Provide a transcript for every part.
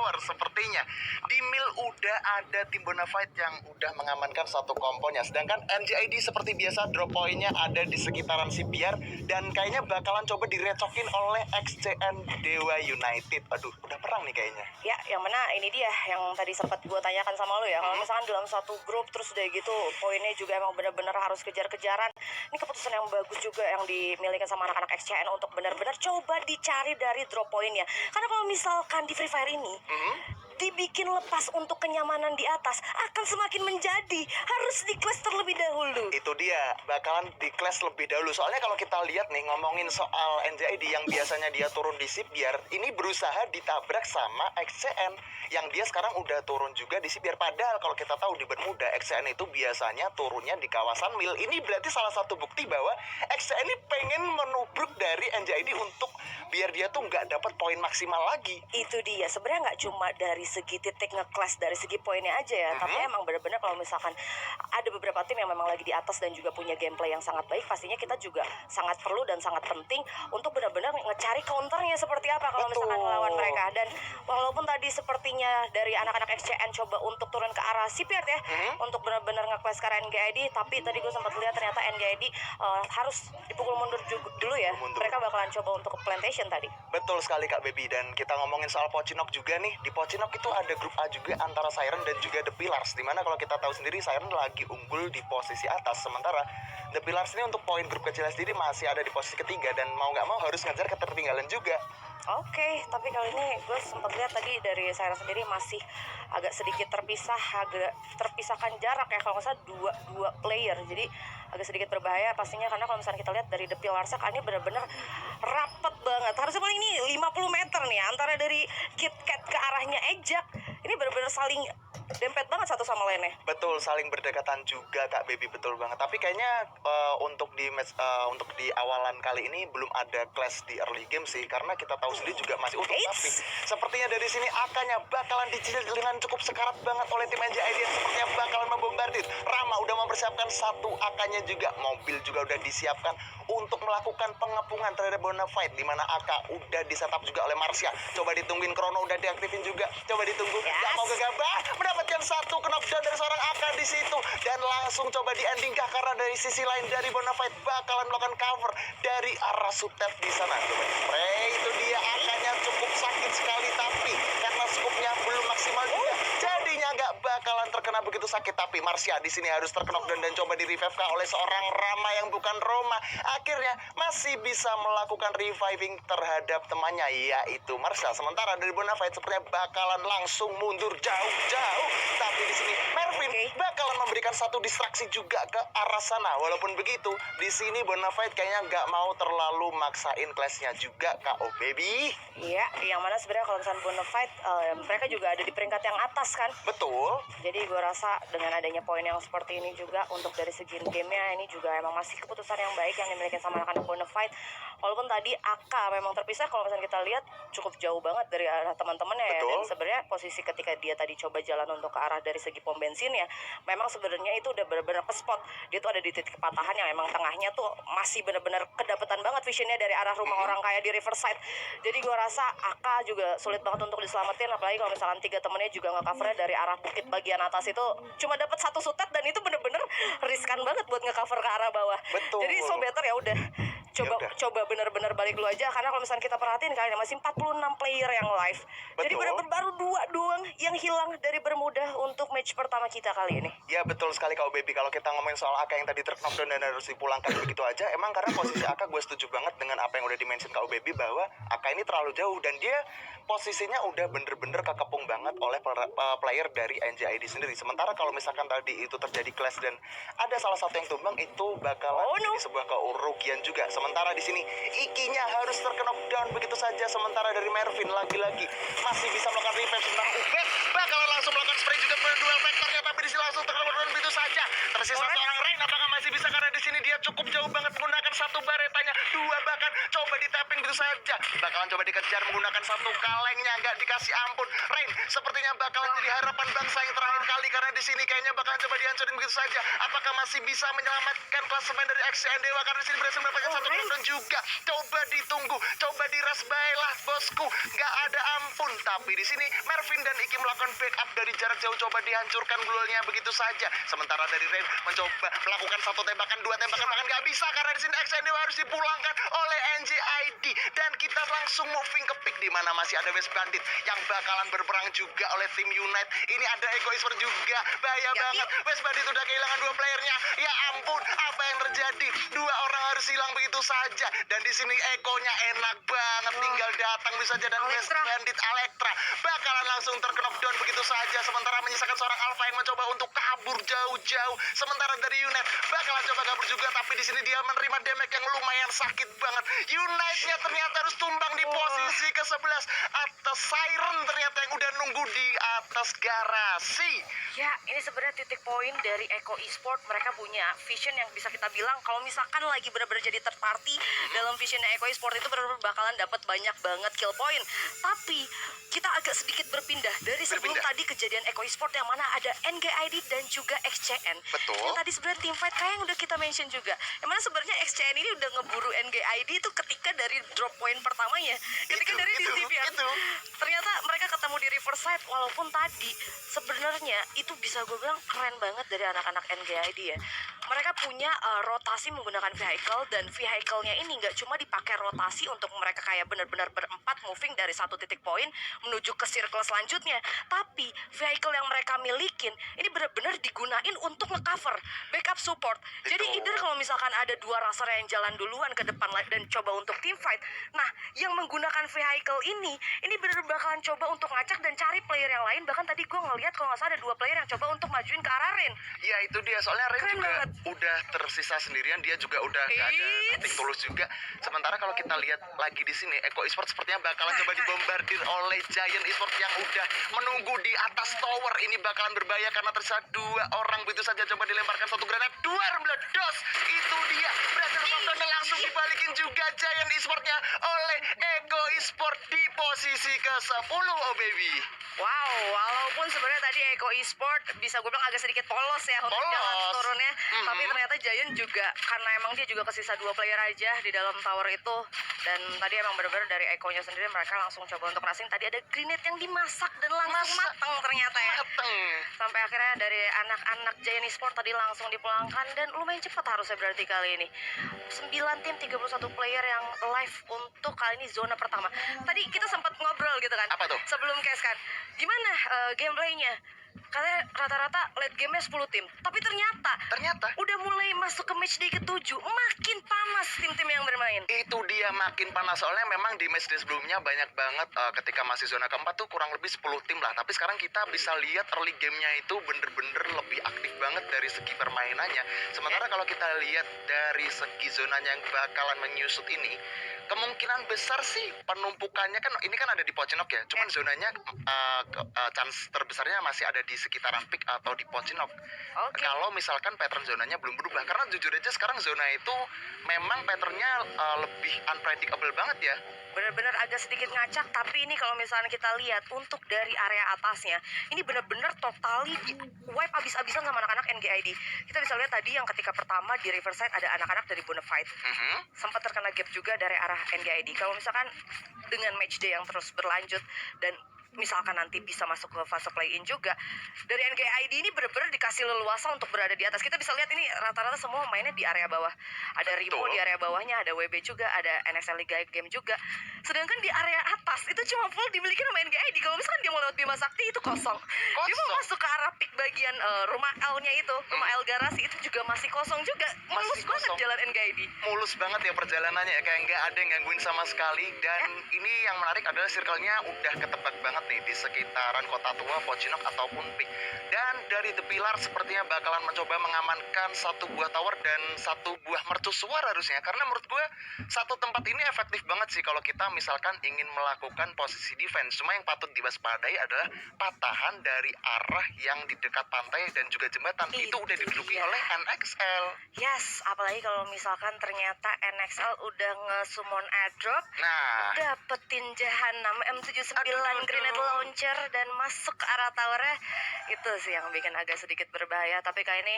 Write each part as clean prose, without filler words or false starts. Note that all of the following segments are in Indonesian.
tower. Sepertinya di mil udah ada tim Bonafide yang udah mengamankan satu komponya. Sedangkan NJID seperti biasa drop pointnya ada di sekitaran CPR. Dan kayaknya bakalan coba direcokin oleh XCN Dewa United. Aduh, udah perang nih kayaknya. Ya, yang mana ini dia yang tadi sempat gue tanyakan sama lo ya. Kalau misalkan dalam satu grup terus udah gitu poinnya juga emang benar-benar harus kejar-kejaran. Ini keputusan yang bagus juga yang dimiliki sama anak-anak XCN untuk benar-benar coba dicari dari drop pointnya. Karena kalau misalkan di Free Fire ini dibikin lepas untuk kenyamanan di atas akan semakin menjadi harus di-clash terlebih dahulu. Itu dia, bakalan di-clash lebih dahulu. Soalnya kalau kita lihat nih, ngomongin soal NJID yang biasanya dia turun di CPR, ini berusaha ditabrak sama XCN yang dia sekarang udah turun juga di CPR. Padahal kalau kita tahu di Bermuda, XCN itu biasanya turunnya di kawasan mil. Ini berarti salah satu bukti bahwa XCN ini pengen menubruk dari NJID untuk biar dia tuh nggak dapat poin maksimal lagi. Itu dia, sebenarnya nggak cuma dari segi titik nge-clash dari segi poinnya aja ya, tapi emang benar-benar kalau misalkan ada beberapa tim yang memang lagi di atas dan juga punya gameplay yang sangat baik, pastinya kita juga sangat perlu dan sangat penting untuk benar-benar ngecari counternya seperti apa kalau misalkan melawan mereka. Dan walaupun tadi sepertinya dari anak-anak XCN coba untuk turun ke arah CPR ya, untuk benar-benar nge-clash ke arah NJID, tapi tadi gue sempat lihat ternyata NJID harus dipukul mundur dulu ya. Mereka bakalan coba untuk ke plantation tadi. Betul sekali Kak Baby. Dan kita ngomongin soal Pocinok juga nih, di Pocinok itu ada grup A juga antara Siren dan juga The Pillars, dimana kalau kita tahu sendiri Siren lagi unggul di posisi atas, sementara The Pillars ini untuk poin grup kecilnya sendiri masih ada di posisi ketiga dan mau nggak mau harus ngejar ketertinggalan juga. Oke, tapi kali ini gue sempat lihat tadi dari Siren sendiri masih agak sedikit agak terpisahkan jarak ya, kalau nggak salah dua player, jadi agak sedikit berbahaya pastinya, karena kalau misalnya kita lihat dari The Pillars ini benar-benar rapet banget, harusnya paling ini 50 meter nih antara dari KitKat ke arahnya Ejak, ini benar-benar saling dempet banget satu sama lainnya. Betul, saling berdekatan juga Kak Baby, betul banget. Tapi kayaknya untuk di awalan kali ini belum ada clash di early game sih, karena kita tahu sendiri juga masih utuh. Tapi sepertinya dari sini akanya bakalan dicicil dengan cukup sekarat banget oleh tim NJID yang sepertinya bakalan membombardir. Rama udah mempersiapkan satu akanya juga, mobil juga udah disiapkan untuk melakukan pengepungan terhadap Bonafide, di mana AK udah disetup juga oleh Marsha. Coba ditungguin, Chrono udah diaktifin juga. Coba ditunggu, nggak mau gegabah, mendapatkan satu knockdown dari seorang AK di situ, dan langsung coba di ending karena dari sisi lain dari Bonafide bakalan melakukan cover dari arah Sutet di sana. Coba spray, itu dia AK-nya cukup sakit sekali, tapi karena scope-nya belum maksimal juga, jadinya nggak bakalan terkena begitu sakit. Tapi Marsha di sini harus terknockdown dan coba di revive oleh seorang Rama yang bukan Roma. Akhirnya masih bisa melakukan reviving terhadap temannya, yaitu Marsha. Sementara dari Bonafide sepertinya bakalan langsung mundur jauh-jauh. Tapi di sini Mervin bakalan memberikan satu distraksi juga ke arah sana. Walaupun begitu, di sini Bonafide kayaknya nggak mau terlalu maksain clash-nya juga, KO Baby. Iya, yang mana sebenarnya kalau misalnya Bonafide mereka juga ada di peringkat yang atas kan. Betul. Jadi gue rasa dengan adanya poin yang seperti ini juga untuk dari segi gamenya ini juga emang masih keputusan yang baik yang dimiliki sama anak-anak Bonafide. Walaupun tadi AK memang terpisah, kalau misalnya kita lihat cukup jauh banget dari arah teman-temannya ya. Dan sebenarnya posisi ketika dia tadi coba jalan untuk ke arah dari segi pom bensin ya, memang sebenarnya itu udah benar-benar ke spot. Dia tuh ada di titik kepatahan yang emang tengahnya tuh masih benar-benar kedapatan banget visionnya dari arah rumah orang kaya di Riverside. Jadi gue rasa AK juga sulit banget untuk diselamatin, apalagi kalau misalkan tiga temennya juga nge-covernya dari arah bukit bagian atas itu cuma dapat satu sutet, dan itu bener-bener riskan banget buat nge-cover ke arah bawah. Betul. Jadi so better ya udah coba bener-bener balik dulu aja, karena kalau misalnya kita perhatiin kali ini masih 46 player yang live. Jadi bener-bener baru 2 doang yang hilang dari Bermuda untuk match pertama kita kali ini. Ya betul sekali Kak Baby. Kalau kita ngomongin soal AK yang tadi terknockdown dan harus dipulangkan begitu aja, emang karena posisi AK gue setuju banget dengan apa yang udah dimention Kak Baby, bahwa AK ini terlalu jauh dan dia posisinya udah bener-bener kekepung banget oleh player dari NJID sendiri. Sementara kalau misalkan tadi itu terjadi clash dan ada salah satu yang tumbang, itu bakalan jadi sebuah kerugian juga. Sementara di sini Ikinya harus terknockdown begitu saja. Sementara dari Mervin lagi-lagi masih bisa melakukan revive tentang Ubed, bakalan langsung melakukan spray juga pada duel vektornya, tapi di sini langsung terknockdown begitu saja. Tersisa seorang Rain, apakah masih bisa, karena di sini dia cukup jauh banget menggunakan satu baretanya, dua bahkan coba di tapping samping begitu saja. Bakalan coba dikejar menggunakan satu kalengnya, nggak dikasih ampun. Rain sepertinya bakalan jadi harapan bangsa yang terakhir kali, karena di sini kayaknya bakalan coba dihancurin begitu saja. Apakah masih bisa menyelamatkan klasemen dari XCN Dewa, karena di sini berhasil mendapatkan satu dan juga coba ditunggu, coba diras baiklah bosku, nggak ada ampun. Tapi di sini Mervin dan Iki melakukan backup dari jarak jauh, coba dihancurkan glownya begitu saja. Sementara dari Rain mencoba melakukan satu tembakan, dua tembakan, bahkan nggak bisa karena di sini XCN Dewa harus dipulangkan oleh NJID. Dan kita langsung moving ke pick di mana masih ada West Bandit yang bakalan berperang juga oleh tim Unite. Ini ada Eko Esport juga, bahaya banget. West Bandit udah kehilangan dua playernya. Ya ampun, apa yang terjadi? Dua orang harus hilang begitu saja. Dan di sini Ekonya enak banget, tinggal datang bisa saja. Dan West Bandit Elektra bakalan langsung terknockdown begitu saja. Sementara menyisakan seorang Alpha yang mencoba untuk kabur jauh-jauh. Sementara dari Unite bakalan coba kabur juga, tapi di sini dia menerima damage yang lumayan sakit banget. Unite-nya ternyata harus tumbang di posisi ke-11 atas Siren ternyata yang udah nunggu di atas garasi. Ya, ini sebenarnya titik poin dari Eko Esport. Mereka punya vision yang bisa kita bilang kalau misalkan lagi benar-benar jadi third party dalam visionnya Eko Esport itu benar-benar bakalan dapat banyak banget kill point. Tapi kita agak sedikit berpindah dari sebelum tadi kejadian Eko Esport yang mana ada NGID dan juga XCN. Betul. Yang tadi sebenarnya team fight kayak yang udah kita mention juga. Yang mana sebenarnya XCN ini udah ngeburu NGID itu ketika dari drop point pertamanya. Ketika dari di DPR. Ternyata mereka ketemu di Riverside, walaupun tadi sebenarnya itu bisa gue bilang keren banget dari anak-anak NGID ya. Mereka punya rotasi menggunakan vehicle, dan vehicle-nya ini nggak cuma dipakai rotasi untuk mereka kayak benar-benar berempat moving dari satu titik poin menuju ke circle selanjutnya, tapi vehicle yang mereka milikin ini benar-benar digunain untuk ngecover backup support. Jadi either kalau misalkan ada dua racer yang jalan duluan ke depan dan coba untuk team fight, nah yang menggunakan vehicle ini benar-benar bakalan coba untuk ngacak dan cari player yang lain. Bahkan tadi gue ngeliat kalau nggak salah ada dua player yang coba untuk majuin ke arah Rain. Ya itu dia, soalnya Rain Keren juga banget. udah tersisa sendirian, dia juga udah gak ada nothing tulus juga. Sementara kalau kita lihat lagi di sini, Eko Esport sepertinya bakalan coba dibombardir oleh Giant Esport yang udah menunggu di atas tower. Ini bakalan berbahaya karena tersisa dua orang begitu saja. Coba dilemparkan satu granat, dua meledos. Itu dia, berhasil knockdown dan langsung dibalikin juga Giant Esportnya oleh Eko Esport di posisi ke-10. Oh baby. Wow, walaupun sebenarnya tadi Eko Esport bisa gue bilang agak sedikit polos ya untuk jalan turunnya, tapi ternyata Giant juga karena emang dia juga kesisa dua player aja di dalam tower itu, dan tadi emang benar-benar dari Ekonya sendiri mereka langsung coba untuk racing. Tadi ada grenade yang dimasak dan langsung mateng ternyata ya. Sampai akhirnya dari anak-anak Giant Esport tadi langsung dipulangkan, dan lumayan cepat harusnya berarti kali ini. 9 tim 31 player yang live untuk kali ini zona pertama. Tadi kita sempat ngobrol gitu kan. Apa tuh? Sebelum case kan. Gimana gameplaynya? Katanya rata-rata late game-nya 10 tim. Tapi ternyata udah mulai masuk ke match day ke-7, makin panas tim-tim yang bermain. Itu dia, makin panas. Soalnya memang di match day sebelumnya banyak banget ketika masih zona keempat tuh kurang lebih 10 tim lah. Tapi sekarang kita bisa lihat early game-nya itu bener-bener lebih aktif banget dari segi permainannya. Sementara kalau kita lihat dari segi zonanya yang bakalan menyusut ini, kemungkinan besar sih penumpukannya kan ini kan ada di Pocinok ya. Cuman zonanya chance terbesarnya masih ada di sekitaran pick atau di Pocinok. Kalau misalkan pattern zonanya belum berubah, karena jujur aja sekarang zona itu memang patternnya lebih unpredictable banget ya. Benar-benar agak sedikit ngacak, tapi ini kalau misalnya kita lihat untuk dari area atasnya, ini benar-benar totally di wipe abis-abisan sama anak-anak NGID. Kita bisa lihat tadi yang ketika pertama di Riverside ada anak-anak dari Bonafide. Sempat terkena gap juga dari arah NGID. Kalau misalkan dengan match day yang terus berlanjut dan misalkan nanti bisa masuk ke fase play-in juga, dari NGID ini benar-benar dikasih leluasa untuk berada di atas. Kita bisa lihat ini rata-rata semua mainnya di area bawah. Ada Rimo di area bawahnya, ada WB juga, ada NSL Liga Game juga. Sedangkan di area atas itu cuma full dimiliki sama NGID. Kalau misalkan dia mau lewat Bima Sakti itu kosong. Dia mau masuk ke arah pick bagian rumah L-nya itu, rumah L garasi itu juga masih kosong juga. Mulus banget jalan NGID. Mulus banget ya perjalanannya ya, kayak nggak ada yang gangguin sama sekali. Dan ini yang menarik adalah circle-nya udah ketebak banget nih di sekitaran Kota Tua, Pocinok ataupun Pik. Dan dari The Pillar sepertinya bakalan mencoba mengamankan satu buah tower dan satu buah mercusuar harusnya. Karena menurut gue satu tempat ini efektif banget sih kalau kita misalkan ingin melakukan posisi defense. Cuma yang patut diwaspadai adalah adalah patahan dari arah yang di dekat pantai dan juga jembatan. Itu udah diduduki dia. oleh NXL. Yes, apalagi kalau misalkan ternyata NXL udah nge-summon airdrop, Nah, dapetin Jahanam M79 Aduh. grenade launcher dan masuk ke arah towernya. Itu sih yang bikin agak sedikit berbahaya. Tapi kali ini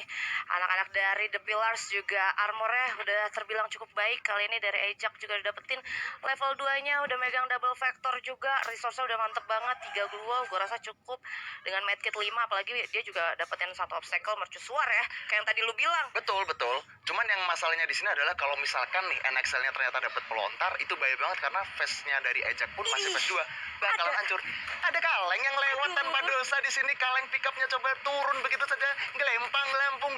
anak-anak dari The Pillars juga armornya udah terbilang cukup baik. Kali ini dari Ajax juga udah dapetin level 2-nya, udah megang double vector juga. Resource-nya udah mantep banget, 3 glue gue rasa cukup. Dengan medkit 5, apalagi dia juga dapetin satu obstacle mercusuar ya, kayak yang tadi lu bilang. betul. Cuman yang masalahnya di sini adalah kalau misalkan nih NXL-nya ternyata dapat pelontar, itu bahaya banget karah phase-nya dari Ajax pun masih phase 2. Bakalan hancur. Ada kaleng yang lewat tanpa dosa di sini. Kaleng pick-up-nya coba turun begitu saja, gelempang, glampung.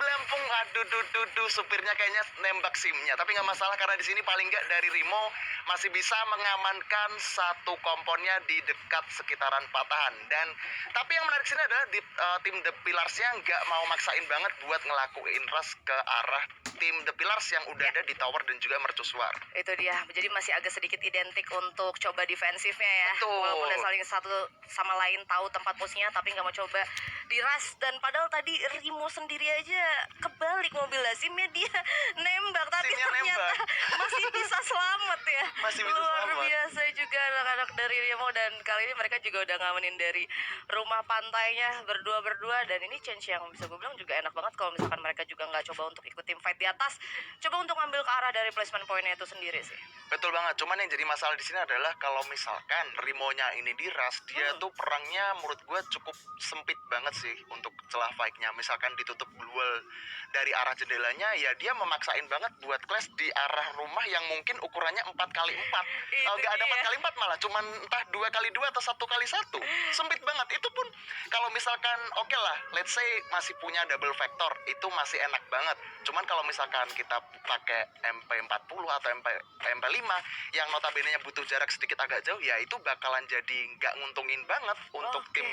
Aduh, supirnya kayaknya nembak SIM-nya. Tapi nggak masalah karena di sini paling nggak dari Rimo masih bisa mengamankan satu komponnya di dekat sekitaran patahan. Dan tapi yang menarik sini adalah tim The Pillars-nya nggak mau maksain banget buat ngelakuin rush ke arah tim The Pillars yang udah ada di tower dan juga mercusuar. Itu dia, jadi masih agak sedikit identik untuk coba defensifnya ya. Betul. Walaupun udah saling satu sama lain tahu tempat posisinya, tapi nggak mau coba di rush. Dan padahal tadi Rimo sendiri aja kebalik mobilnya, SIM-nya dia nembak, tapi SIM-nya ternyata nembak. masih bisa selamat ya. Masih bisa Luar selamat. biasa juga anak-anak dari Rimo. Dan kali ini mereka juga udah ngamenin dari rumah pantainya berdua. Dan ini change yang bisa gue bilang juga enak banget kalau misalkan mereka juga nggak coba untuk ikut tim fight di atas, coba untuk ngambil ke arah dari placement point-nya itu sendiri sih. Betul banget. Cuman yang jadi masalah di sini adalah kalau misalkan Rimonya ini di rush, dia tuh perangnya menurut gue cukup sempit banget sih untuk celah fight-nya. Misalkan ditutup duel dari arah jendelanya, ya dia memaksain banget buat clash di arah rumah yang mungkin ukurannya 4x4. Nggak ada 4x4 malah, cuman entah 2x2 atau 1x1. Sempit banget. Itu pun kalau misalkan oke lah, let's say masih punya double vector, itu masih enak banget. Cuman kalau misalkan kita pakai MP40 atau MP5 yang notabene-nya butuh jarak sedikit agak jauh, ya itu bakalan jadi nggak nguntungin banget untuk tim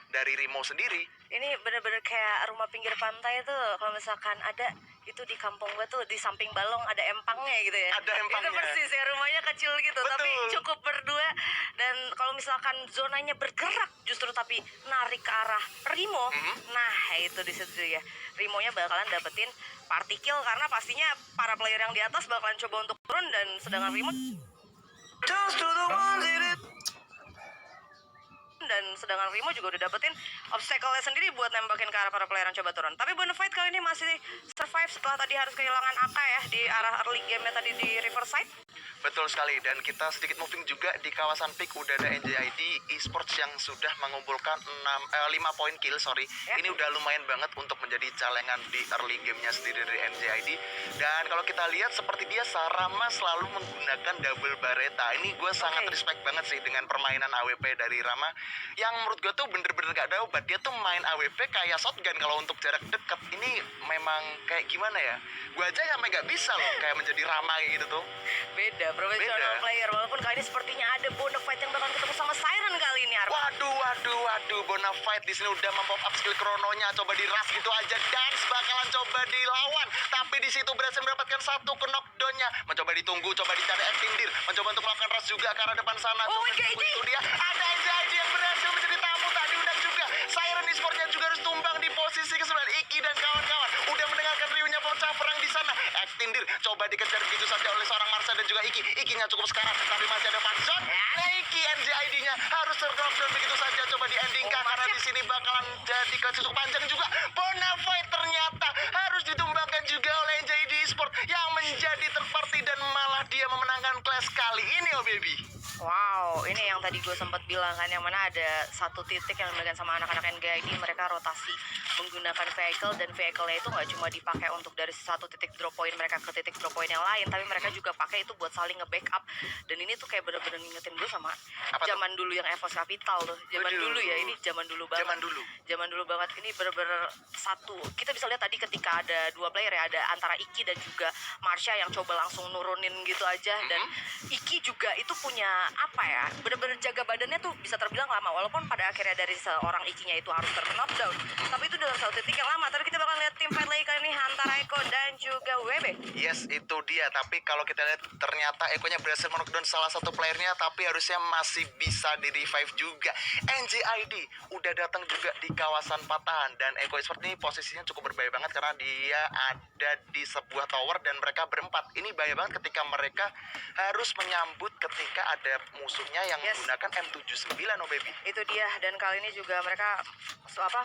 dari Rimo sendiri. Ini bener-bener kayak rumah pinggir pantai tuh, kalau misalkan ada itu di kampung gue tuh, di samping balong ada empangnya gitu ya. Ada empangnya. Itu persis ya, rumahnya kecil gitu. Betul. Tapi cukup berdua. Dan kalau misalkan zonanya bergerak justru tapi narik ke arah Rimo, nah itu di situ ya, Rimonya bakalan dapetin partikel karena pastinya para player yang di atas bakalan coba untuk turun. Dan sedangkan Rimo juga udah dapetin obstacle-nya sendiri buat nembakin ke arah para player yang coba turun. Tapi Bonafide kali ini masih survive setelah tadi harus kehilangan AK ya di arah early game-nya tadi di Riverside. Betul sekali, dan kita sedikit moving juga di kawasan peak. Udah ada NJID Esports yang sudah mengumpulkan 5 poin kill, Ya. Ini udah lumayan banget untuk menjadi calengan di early game-nya sendiri dari NJID. Dan kalau kita lihat seperti biasa, Rama selalu menggunakan double bareta. Ini gue sangat respect banget sih dengan permainan AWP dari Rama, yang menurut gue tuh bener-bener gak ada obat. Dia tuh main AWP kayak shotgun kalau untuk jarak dekat. Ini memang kayak gimana ya, gue aja sampai gak bisa loh kayak menjadi Rama gitu tuh. Beda, profesional player. Walaupun kali ini sepertinya ada Bonafide yang bakal ketemu sama Siren kali ini, Arman. Waduh, Bonafide di sini udah mempop up skill krononya, coba di rush gitu aja. Dance bakalan coba dilawan, tapi di situ berhasil mendapatkan satu ke knockdown-nya. Mencoba ditunggu, coba dicari Actindir, mencoba untuk melakukan rush juga ke arah depan sana. Oh, Coba NJID. itu dia, ada NJID yang berhasil menjadi tamu tadi. Udah juga Siren Esports-nya juga harus tumbang di posisi ke-9. Iki dan kawan-kawan udah mendengarkan riuhnya pecah perang di sana. Actindir coba dikejar begitu saja oleh seorang Marsha dan juga Iki. Ikinya cukup sekarang, tapi masih ada Panzon. Iki NJID-nya harus terklockdown begitu saja, coba di-endingkan karena di sini bakalan jadi kelas cukup panjang juga. Bonafide ternyata harus ditumbangkan juga oleh NJID Esports yang menjadi third party dan malah dia memenangkan kelas kali ini, oh baby. Wow, ini yang tadi gue sempat bilang kan, yang mana ada satu titik yang diberikan sama anak-anak NGID, mereka rotasi menggunakan vehicle, dan vehicle-nya itu nggak cuma dipakai untuk dari satu titik drop point mereka ke titik drop point yang lain, tapi mereka juga pakai itu buat saling nge-backup. Dan ini tuh kayak bener-bener ngingetin gue sama zaman dulu yang EVOS Capital tuh, zaman dulu ya, ini zaman dulu banget. Zaman dulu banget, ini bener-bener satu. Kita bisa lihat tadi ketika ada dua player ya, ada antara Iki dan juga Marsha yang coba langsung nurunin gitu aja. Dan Iki juga itu punya apa ya, bener-bener jaga badannya tuh bisa terbilang lama, walaupun pada akhirnya dari seorang Ikinya itu harus knockdown, tapi itu dalam satu titik yang lama. Tapi kita bakal lihat tim fight lagi kali ini antara Eko dan juga WB. Yes, itu dia. Tapi kalau kita lihat ternyata Ekonya berhasil knockdown salah satu playernya, tapi harusnya masih bisa di revive juga. NJID udah datang juga di kawasan patahan, dan Eko Esports ini posisinya cukup berbahaya banget karena dia ada di sebuah tower dan mereka berempat. Ini bahaya banget ketika mereka harus menyambut ketika ada musuhnya yang menggunakan M79, oh baby. Itu dia, dan kali ini juga mereka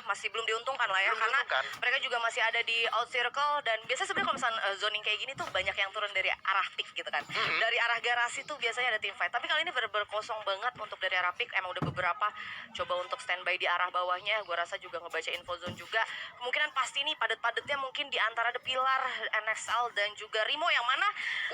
masih belum diuntungkan lah ya, Belum karena diuntungkan. mereka juga masih ada di out circle. Dan biasanya sebenarnya kalau misalnya zoning kayak gini tuh banyak yang turun dari arah pick gitu kan. Dari arah garasi tuh biasanya ada tim fight, tapi kali ini bener-bener kosong banget untuk dari arah pick. Emang udah beberapa coba untuk standby di arah bawahnya. Gue rasa juga ngebaca info zone juga. Kemungkinan pasti nih padat-padatnya mungkin di antara The Pillar, NXL dan juga Rimo, yang mana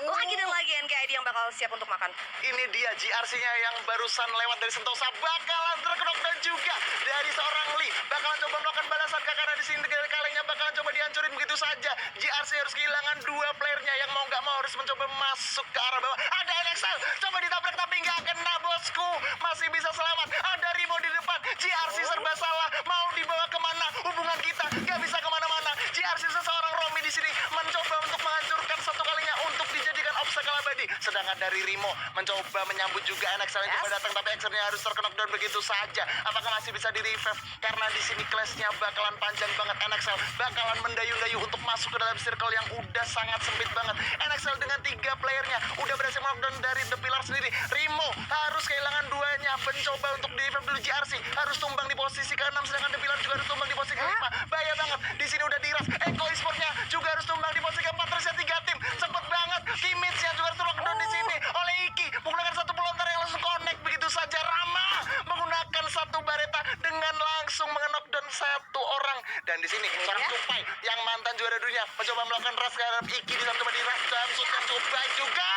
lagi dan lagi NKID yang bakal siap untuk makan. Ini dia GRC-nya yang barusan lewat dari Sentosa, bakalan terknockdown juga dari seorang Lee. Bakalan coba melakukan balasan karena di sini kalengnya bakalan coba dihancurin begitu saja. GRC harus kehilangan dua playernya yang mau nggak mau harus mencoba masuk ke arah bawah. Ada NXL, coba ditabrak tapi nggak kena bosku. Masih bisa selamat. Ada Rimo di depan. GRC serba salah. Mau dibawa kemana? Hubungan kita nggak bisa kemana-mana. GRC seseorang Romi di sini mencoba untuk menghancurkan satu kalinya untuk dijadikan obstacle abadi. Sedangkan dari Rimo mencoba menyambut juga NXL yang coba datang, tapi NXL-nya harus terknockdown begitu saja. Apakah masih bisa di revive? Karena di sini clash-nya bakalan panjang banget. NXL bakalan mendayu-dayu untuk masuk ke dalam circle yang udah sangat sempit banget. NXL dengan 3 playernya udah berhasil knockdown dari The Pillar sendiri. Rimo harus kehilangan duanya, mencoba untuk di revive dulu. GRC harus tumbang di posisi ke-6, sedangkan The Pillar juga harus tumbang di posisi ke-5. Bahaya banget. Di sini udah diras. Eko Esports-nya juga harus tumbang di posisi ke-4. Terusnya 3 tim. Cepet banget. Kimits-nya juga harus knockdown di sini oleh Iki menggunakan satu pelontar yang langsung connect begitu saja. Rama menggunakan satu bareta dengan langsung mengenokdown satu orang. Dan di sini seorang Supai yang mantan juara dunia mencoba melakukan rush terhadap Iki di satu di rush dan shoot yang cukup baik juga.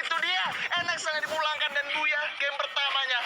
Itu dia NXL yang dipulangkan dan Buya game pertamanya.